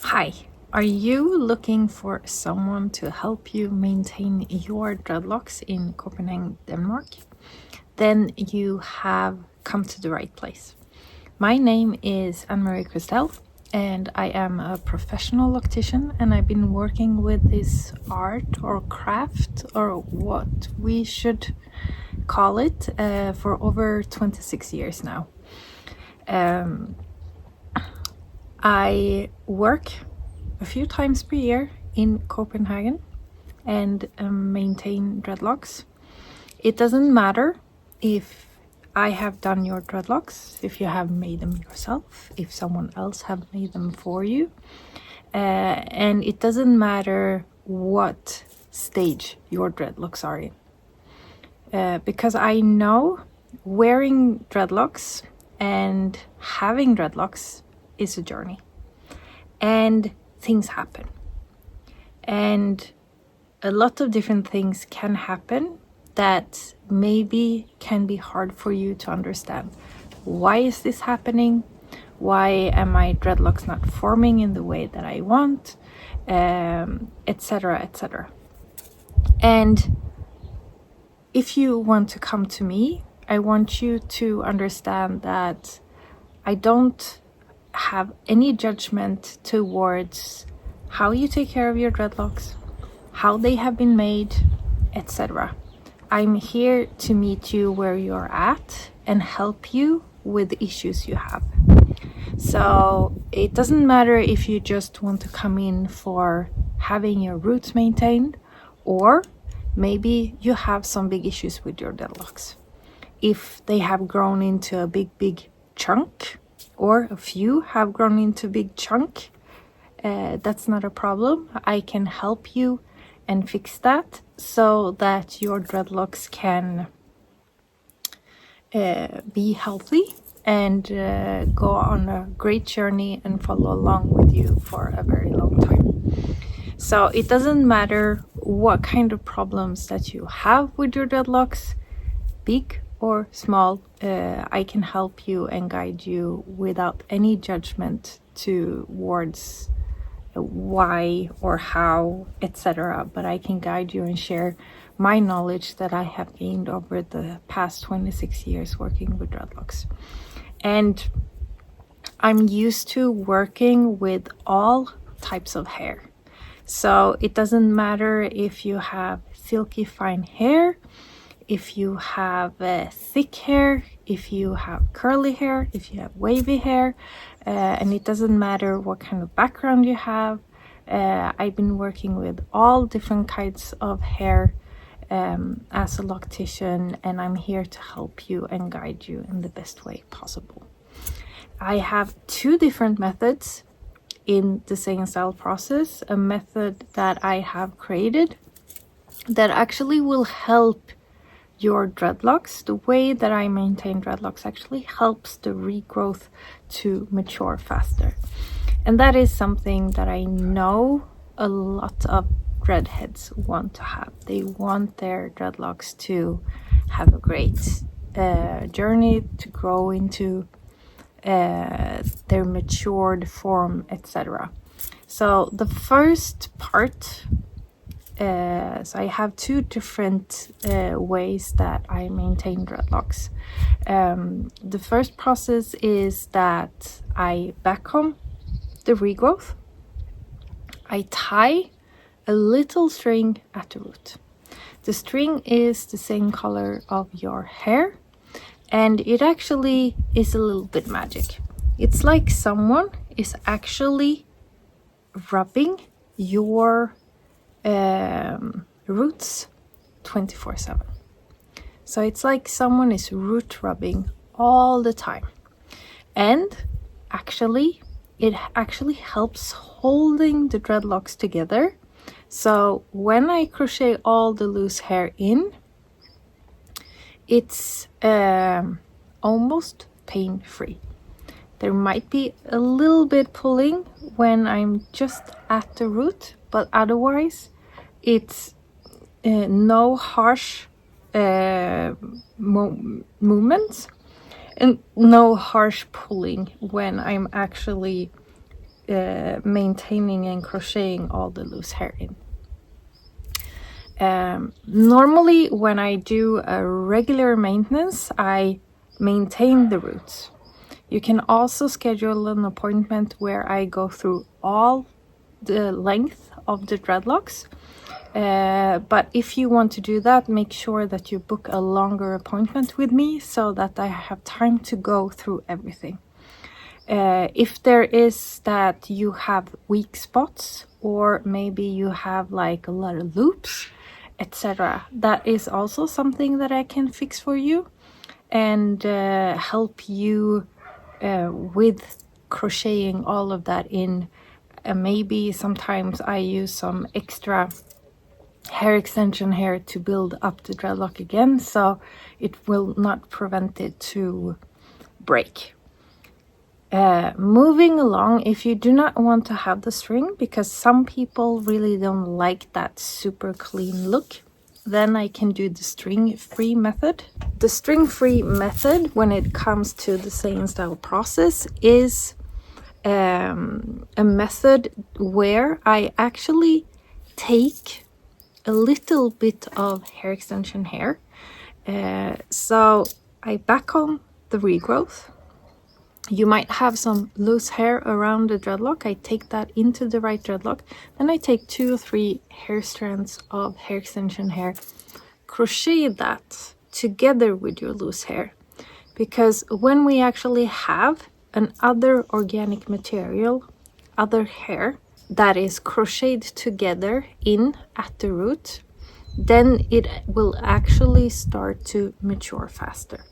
Hi, are you looking for someone to help you maintain your dreadlocks in Copenhagen, Denmark? Then you have come to the right place. My name is Ann-Marie Christell and I am a professional loctician, and I've been working with this art or craft or what we should call it for over 26 years now. I work a few times per year in Copenhagen and maintain dreadlocks. It doesn't matter if I have done your dreadlocks, if you have made them yourself, if someone else have made them for you, and it doesn't matter what stage your dreadlocks are in, because I know wearing dreadlocks and having dreadlocks is a journey, and things happen, and a lot of different things can happen that maybe can be hard for you to understand. Why is this happening? Why am my dreadlocks not forming in the way that I want, etc., etc. And if you want to come to me, I want you to understand that I don't have any judgment towards how you take care of your dreadlocks, how they have been made, etc. I'm here to meet you where you're at and help you with the issues you have. So it doesn't matter if you just want to come in for having your roots maintained, or maybe you have some big issues with your dreadlocks. If they have grown into a big chunk, or a few have grown into a big chunk, that's not a problem. I can help you and fix that so that your dreadlocks can be healthy and go on a great journey and follow along with you for a very long time. So it doesn't matter what kind of problems that you have with your dreadlocks, big or small, I can help you and guide you without any judgment towards why or how, etc. But I can guide you and share my knowledge that I have gained over the past 26 years working with dreadlocks. And I'm used to working with all types of hair. So it doesn't matter if you have silky fine hair, if you have thick hair, if you have curly hair, if you have wavy hair, and it doesn't matter what kind of background you have. I've been working with all different kinds of hair as a loctician, and I'm here to help you and guide you in the best way possible. I have two different methods in the Seienstyle process, a method that I have created that actually will help your dreadlocks. The way that I maintain dreadlocks actually helps the regrowth to mature faster. And that is something that I know a lot of dreadheads want to have. They want their dreadlocks to have a great journey, to grow into their matured form, etc. So the first part, so I have two different ways that I maintain dreadlocks. The first process is that I backcomb the regrowth. I tie a little string at the root. The string is the same color of your hair, and it actually is a little bit magic. It's like someone is actually rubbing your roots 24/7. So it's like someone is root rubbing all the time, and actually it actually helps holding the dreadlocks together. So when I crochet all the loose hair in, it's almost pain-free. There might be a little bit pulling when I'm just at the root, but otherwise it's no harsh movements and no harsh pulling when I'm actually maintaining and crocheting all the loose hair in. Normally when I do a regular maintenance, I maintain the roots. You can also schedule an appointment where I go through all the length of the dreadlocks. But if you want to do that, make sure that you book a longer appointment with me so that I have time to go through everything. If there is that you have weak spots, or maybe you have like a lot of loops, etc., that is also something that I can fix for you and help you with crocheting all of that in. Maybe sometimes I use some extra hair extension hair to build up the dreadlock again, so it will not prevent it to break. Moving along, if you do not want to have the string, because some people really don't like that super clean look, then I can do the string-free method. The string-free method, when it comes to the Seienstyle process, is a method where I actually take a little bit of hair extension hair. So I back on the regrowth. You might have some loose hair around the dreadlock. I take that into the right dreadlock. Then I take 2 or 3 hair strands of hair extension hair, crochet that together with your loose hair. Because when we actually have an other organic material, other hair, that is crocheted together in at the root, then it will actually start to mature faster.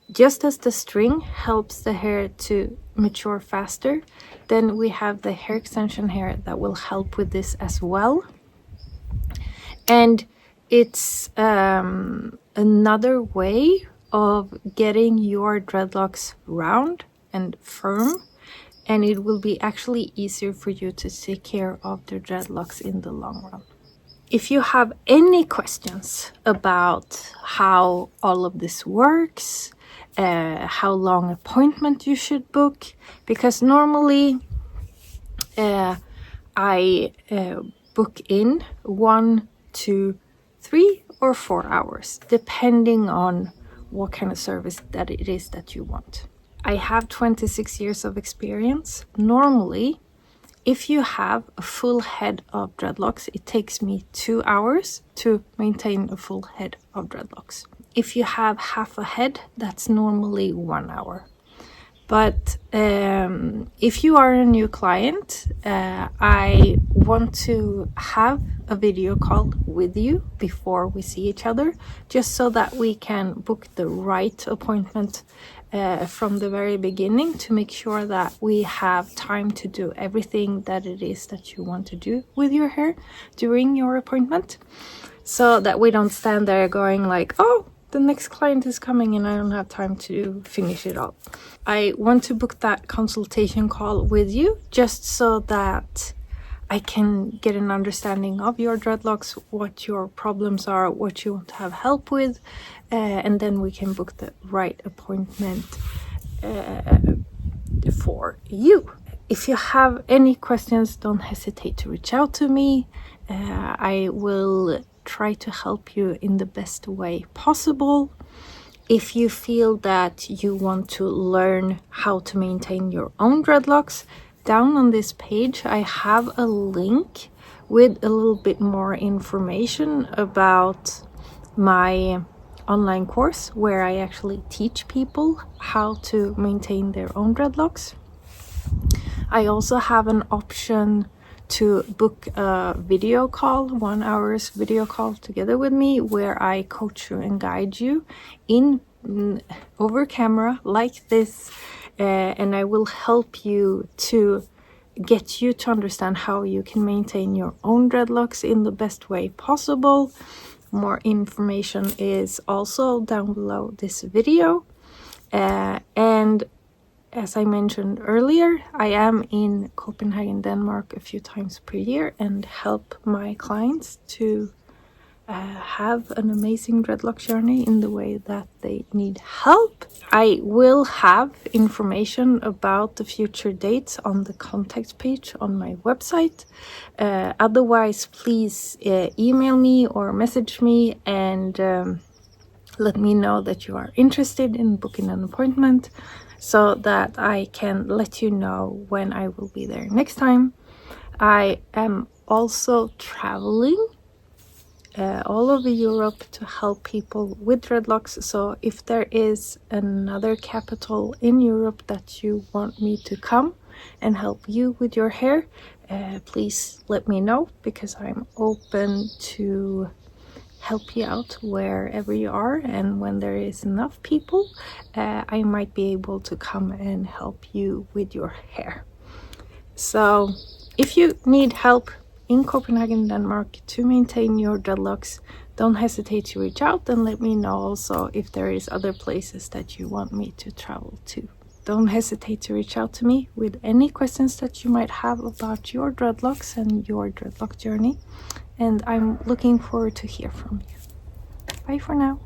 Just as the string helps the hair to mature faster, then we have the hair extension hair that will help with this as well. And it's another way of getting your dreadlocks round and firm, and it will be actually easier for you to take care of the dreadlocks in the long run. If you have any questions about how all of this works, how long appointment you should book, because normally I book in 1, 2, 3 or 4 hours, depending on what kind of service that it is that you want. I have 26 years of experience. Normally, if you have a full head of dreadlocks, it takes me 2 hours to maintain a full head of dreadlocks. If you have half a head, that's normally 1 hour. But if you are a new client, I want to have a video call with you before we see each other, just so that we can book the right appointment from the very beginning, to make sure that we have time to do everything that it is that you want to do with your hair during your appointment, so that we don't stand there going like, oh, the next client is coming and I don't have time to finish it all. I want to book that consultation call with you just so that I can get an understanding of your dreadlocks, what your problems are, what you want to have help with, and then we can book the right appointment for you. If you have any questions, don't hesitate to reach out to me. I will try to help you in the best way possible. If you feel that you want to learn how to maintain your own dreadlocks, down on this page I have a link with a little bit more information about my online course, where I actually teach people how to maintain their own dreadlocks. I also have an option to book a video call, 1 hour's video call together with me, where I coach you and guide you in over camera like this, and I will help you to get you to understand how you can maintain your own dreadlocks in the best way possible. More information is also down below this video, and as I mentioned earlier, I am in Copenhagen, Denmark a few times per year and help my clients to have an amazing dreadlock journey in the way that they need help. I will have information about the future dates on the contact page on my website. Otherwise, please email me or message me and let me know that you are interested in booking an appointment so that I can let you know when I will be there next time. I am also traveling all over Europe to help people with dreadlocks. So if there is another capital in Europe that you want me to come and help you with your hair, please let me know, because I'm open to help you out wherever you are, and when there is enough people, I might be able to come and help you with your hair. So if you need help in Copenhagen, Denmark to maintain your dreadlocks, don't hesitate to reach out and let me know also if there is other places that you want me to travel to. Don't hesitate to reach out to me with any questions that you might have about your dreadlocks and your dreadlock journey, and I'm looking forward to hear from you. Bye for now.